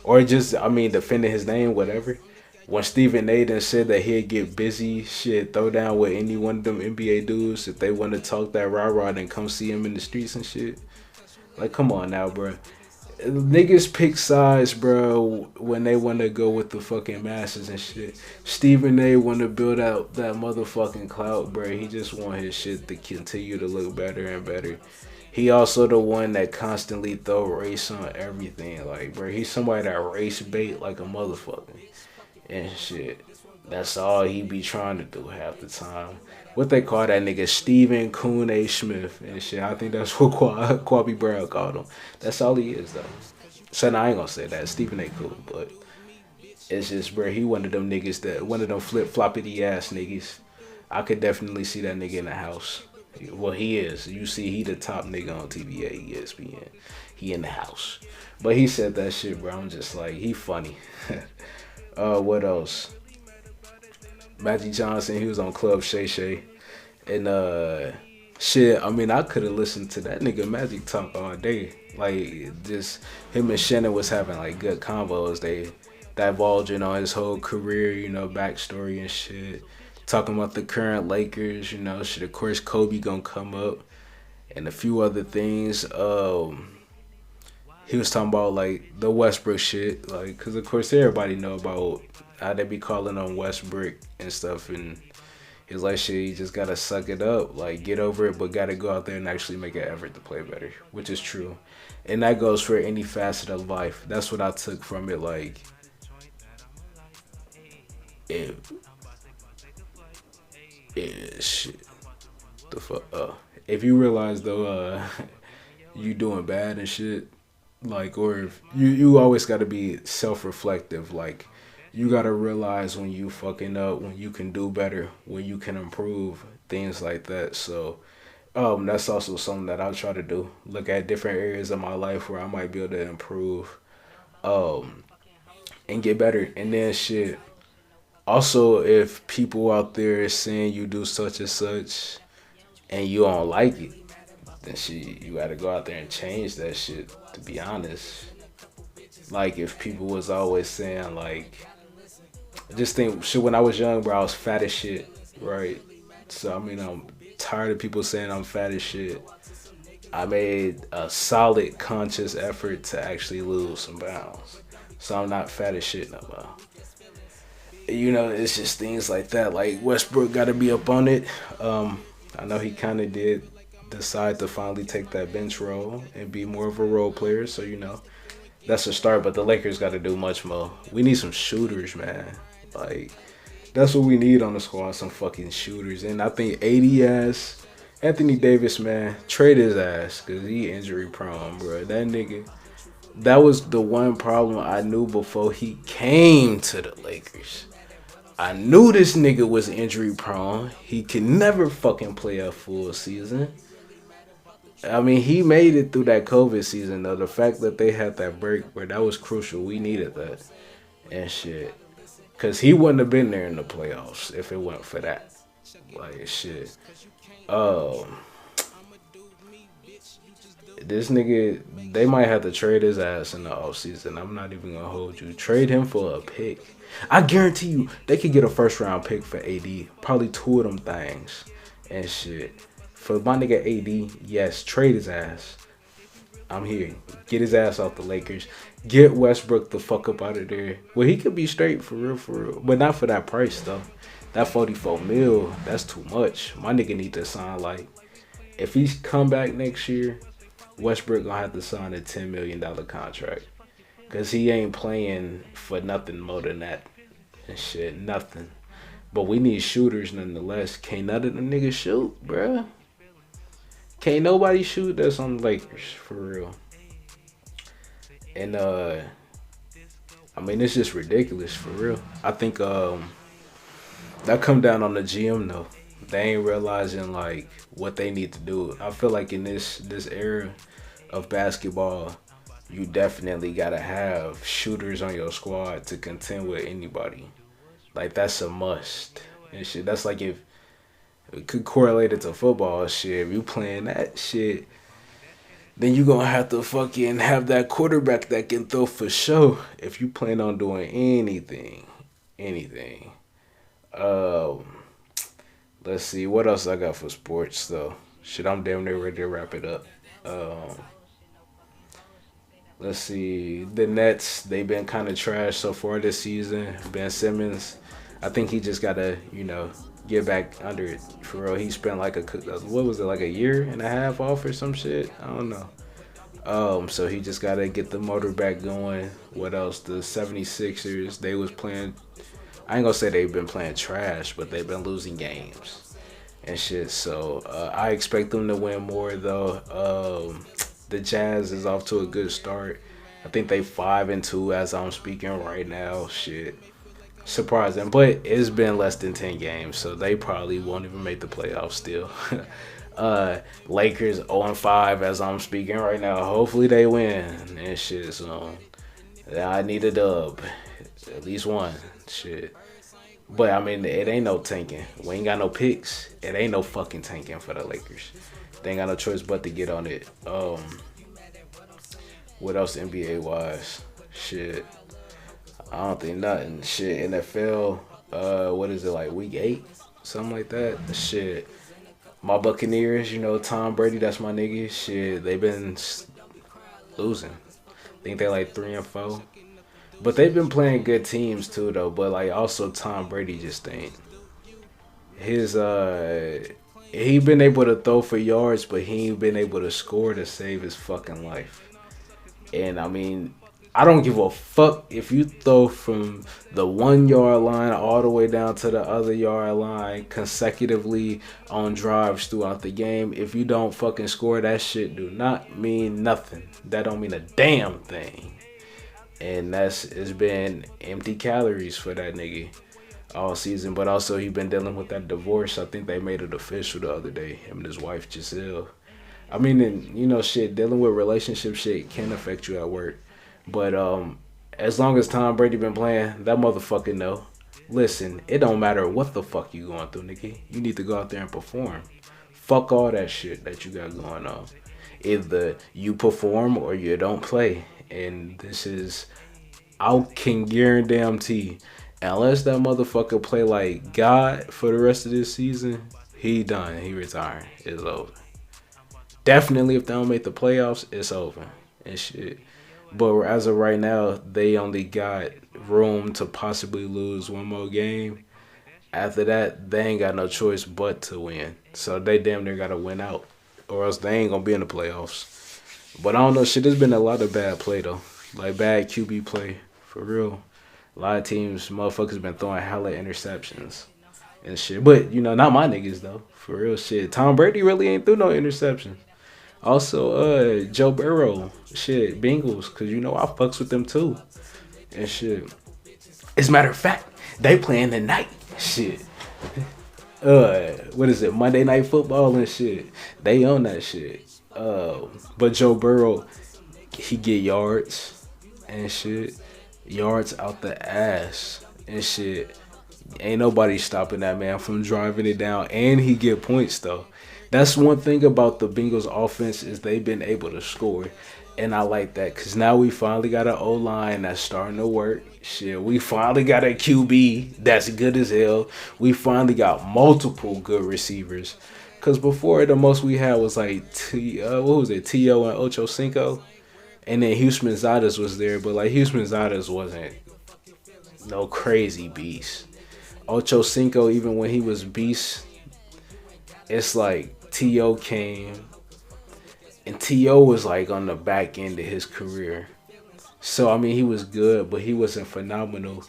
Or just, I mean, defending his name, whatever. When Stephen A. done said that he'd get busy, shit, throw down with any one of them NBA dudes if they want to talk that rah-rah and come see him in the streets and shit. Like, come on now, bro. Niggas pick sides, bro, when they want to go with the fucking masses and shit. Stephen A. want to build out that motherfucking clout, bro. He just want his shit to continue to look better and better. He also the one that constantly throw race on everything. Like, bro, he's somebody that race bait like a motherfucker. And shit. That's all he be trying to do half the time. What they call that nigga Stephen Coon A. Smith and shit. I think that's what Quabi Brown called him. That's all he is though. So now I ain't gonna say that. Stephen A. Cool, but it's just bro, he one of them niggas that one of them flip floppity ass niggas. I could definitely see that nigga in the house. Well, he is. You see, he the top nigga on TVA, ESPN. He in the house. But he said that shit, bro. I'm just like, he funny. What else? Magic Johnson, he was on Club Shay Shay. And shit, I mean, I could have listened to that nigga Magic talk all day. Like, just him and Shannon was having like good convos. They divulging on his whole career, you know, backstory and shit. Talking about the current Lakers, you know, shit. Of course, Kobe gonna come up and a few other things. He was talking about like the Westbrook shit, like, cause of course everybody know about how they be calling on Westbrook and stuff, and he's like, shit, you just gotta suck it up, like get over it, but gotta go out there and actually make an effort to play better, which is true, and that goes for any facet of life. That's what I took from it, like, it, shit, the fuck, if you realize though, you doing bad and shit, like, or if you always got to be self-reflective, like you got to realize when you fucking up, when you can do better, when you can improve, things like that. So that's also something that I'll try to do, look at different areas of my life where I might be able to improve, um and get better. And then shit, also, if people out there is saying you do such and such and you don't like it, then shit, you gotta go out there and change that shit, to be honest. Like, if people was always saying, like, just think, shit, when I was young, bro, I was fat as shit, right? So, I mean, I'm tired of people saying I'm fat as shit. I made a solid, conscious effort to actually lose some pounds. So, I'm not fat as shit no more. You know, it's just things like that. Like, Westbrook gotta be up on it. I know he kind of did decide to finally take that bench role and be more of a role player. So, you know, that's a start. But the Lakers got to do much more. We need some shooters, man. Like, that's what we need on the squad, some fucking shooters. And I think 80 ass Anthony Davis, man, trade his ass because he injury prone, bro. That nigga, that was the one problem I knew before he came to the Lakers. I knew this nigga was injury prone. He could never fucking play a full season. I mean, he made it through that COVID season, though. The fact that they had that break, where that was crucial. We needed that and shit. Because he wouldn't have been there in the playoffs if it wasn't for that. Like, shit. This nigga, they might have to trade his ass in the offseason. I'm not even going to hold you. Trade him for a pick. I guarantee you, they could get a first round pick for AD. Probably two of them things and shit. For my nigga AD, yes, trade his ass. I'm here. Get his ass off the Lakers. Get Westbrook the fuck up out of there. Well, he could be straight for real. But not for that price, though. That 44 mil, that's too much. My nigga need to sign, like, if he's come back next year, Westbrook gonna have to sign a $10 million contract. Because he ain't playing for nothing more than that. And shit, nothing. But we need shooters nonetheless. Can't none of the niggas shoot, bruh. Can't nobody shoot that's on the Lakers, for real. And, I mean, it's just ridiculous, for real. I think, that come down on the GM, though. They ain't realizing, like, what they need to do. I feel like in this era of basketball, you definitely gotta have shooters on your squad to contend with anybody. Like, that's a must. And shit, that's like if it could correlate it to football shit. If you playing that shit, then you gonna have to fucking have that quarterback that can throw for sure. If you plan on doing anything. Let's see, what else I got for sports though? Shit, I'm damn near ready to wrap it up. Let's see, the Nets, they've been kind of trash so far this season. Ben Simmons, I think he just gotta, you know, get back under it. For real, he spent like a year and a half off or some shit? I don't know. So he just gotta get the motor back going. What else? The 76ers, they was playing I ain't gonna say they've been playing trash, but they've been losing games and shit. So I expect them to win more though. The Jazz is off to a good start. I think they 5-2 as I'm speaking right now. Shit, surprising, but it's been less than 10 games, so they probably won't even make the playoffs still. Lakers 0-5 as I'm speaking right now. Hopefully they win and shit. So I need a dub, at least one. Shit. But I mean, it ain't no tanking. We ain't got no picks. It ain't no fucking tanking for the Lakers. They ain't got no choice but to get on it. What else NBA wise? Shit. I don't think nothing. Shit. NFL. What is it, like week 8? Something like that. Shit. My Buccaneers, Tom Brady, that's my nigga. Shit, they been losing. I think they like 3-4. But they've been playing good teams too though. But like also Tom Brady just ain't. His he been able to throw for yards, but he ain't been able to score to save his fucking life. And I mean, I don't give a fuck if you throw from the 1 yard line all the way down to the other yard line consecutively on drives throughout the game. If you don't fucking score, that shit do not mean nothing. That don't mean a damn thing. And it's been empty calories for that nigga all season. But also he been dealing with that divorce. I think they made it official the other day. Him and his wife Giselle. I mean, and, shit, dealing with relationship shit can affect you at work. But as long as Tom Brady been playing, that motherfucker know. Listen, it don't matter what the fuck you going through, nigga. You need to go out there and perform. Fuck all that shit that you got going on. Either you perform or you don't play. And this is, I can guarantee, unless that motherfucker play like God for the rest of this season, he done. He retiring. It's over. Definitely, if they don't make the playoffs, it's over and shit. But as of right now, they only got room to possibly lose one more game. After that, they ain't got no choice but to win. So they damn near got to win out, or else they ain't going to be in the playoffs. But I don't know, shit, there's been a lot of bad play, though. Like, bad QB play, for real. A lot of teams, motherfuckers been throwing hella interceptions and shit. But, not my niggas, though. For real shit. Tom Brady really ain't threw no interceptions. Also, Joe Burrow, shit, Bengals, because I fucks with them too. And shit. As a matter of fact, they playing tonight. Shit. What is it? Monday Night Football and shit. They own that shit. But Joe Burrow, he get yards and shit. Yards out the ass and shit. Ain't nobody stopping that man from driving it down. And he get points, though. That's one thing about the Bengals offense is they've been able to score. And I like that because now we finally got an O-line that's starting to work. Shit, we finally got a QB that's good as hell. We finally got multiple good receivers. Because before, the most we had was like, T.O. and Ocho Cinco. And then Houston Zadas was there. But like Houston Zadas wasn't no crazy beast. Ocho Cinco, even when he was beast, it's like T.O. came, and T.O. was like on the back end of his career. So, I mean, he was good, but he wasn't phenomenal.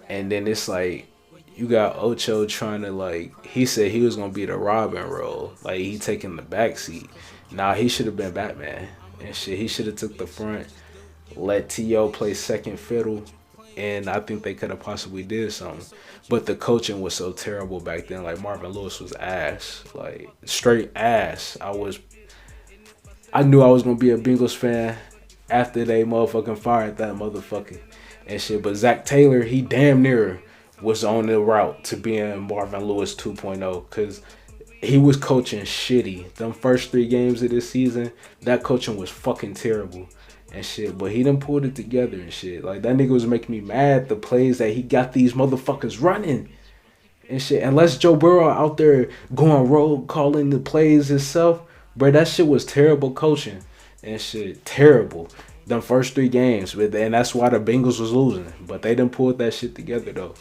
And then it's like, you got Ocho trying to like, he said he was going to be the Robin role. Like, he taking the backseat. Nah, he should have been Batman. And shit, he should have took the front, let T.O. play second fiddle. And I think they could have possibly did something. But the coaching was so terrible back then. Like, Marvin Lewis was ass. Like, straight ass. I knew I was going to be a Bengals fan after they motherfucking fired that motherfucker and shit. But Zach Taylor, he damn near was on the route to being Marvin Lewis 2.0 because he was coaching shitty. Them first 3 games of this season, that coaching was fucking terrible. And shit, but he done pulled it together and shit. Like, that nigga was making me mad, the plays that he got these motherfuckers running and shit. Unless Joe Burrow out there going rogue, calling the plays himself, bro, that shit was terrible coaching and shit. Terrible. Them first 3 games, and that's why the Bengals was losing. But they done pulled that shit together, though.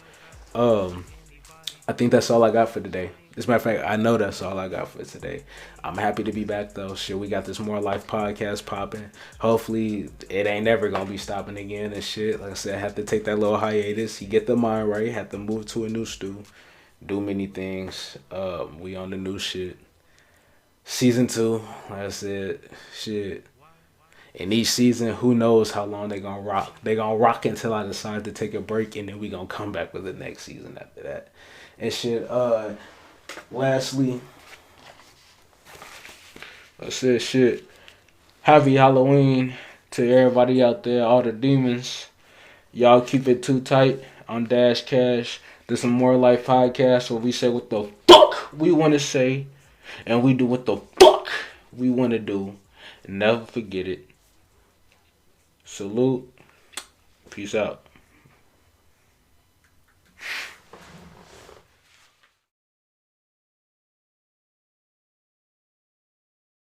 I think that's all I got for today. As a matter of fact, I know that's all I got for today. I'm happy to be back though. Shit, we got this More Life podcast popping. Hopefully, it ain't never gonna be stopping again and shit. Like I said, I have to take that little hiatus. You get the mind right. Have to move to a new stew. Do many things. We on the new shit. Season 2, like I said, shit. In each season, who knows how long they gonna rock. They gonna rock until I decide to take a break, and then we gonna come back with the next season after that. And shit, lastly, I said shit. Happy Halloween to everybody out there, all the demons. Y'all keep it too tight. I'm Dash Cash. This is More Life Podcast where we say what the fuck we want to say, and we do what the fuck we want to do. Never forget it. Salute. Peace out.